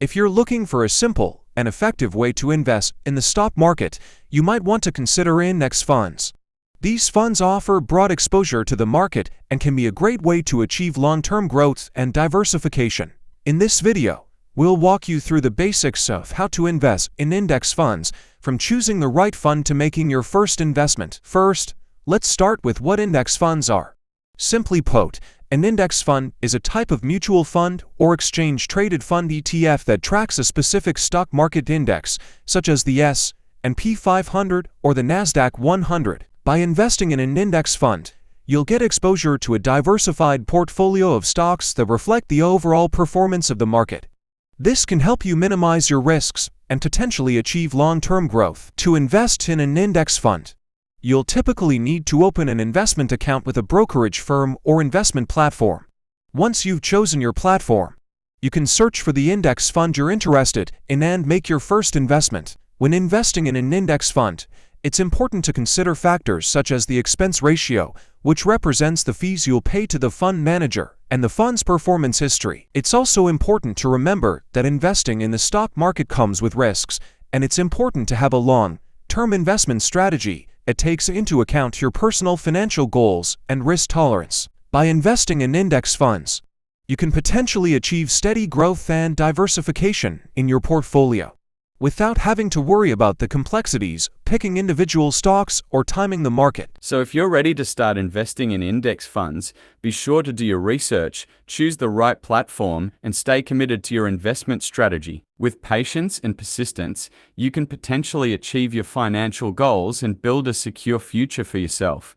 If you're looking for a simple and effective way to invest in the stock market, you might want to consider index funds. These funds offer broad exposure to the market and can be a great way to achieve long-term growth and diversification. In this video, we'll walk you through the basics of how to invest in index funds, from choosing the right fund to making your first investment. First, let's start with what index funds are. Simply put, an index fund is a type of mutual fund or exchange-traded fund ETF that tracks a specific stock market index, such as the S&P 500 or the Nasdaq 100. By investing in an index fund, you'll get exposure to a diversified portfolio of stocks that reflect the overall performance of the market. This can help you minimize your risks and potentially achieve long-term growth. To invest in an index fund, you'll typically need to open an investment account with a brokerage firm or investment platform. Once you've chosen your platform, you can search for the index fund you're interested in and make your first investment. When investing in an index fund, it's important to consider factors such as the expense ratio, which represents the fees you'll pay to the fund manager, and the fund's performance history. It's also important to remember that investing in the stock market comes with risks, and it's important to have a long-term investment strategy. It takes into account your personal financial goals and risk tolerance. By investing in index funds, you can potentially achieve steady growth and diversification in your portfolio, without having to worry about the complexities, picking individual stocks, or timing the market. So if you're ready to start investing in index funds, be sure to do your research, choose the right platform, and stay committed to your investment strategy. With patience and persistence, you can potentially achieve your financial goals and build a secure future for yourself.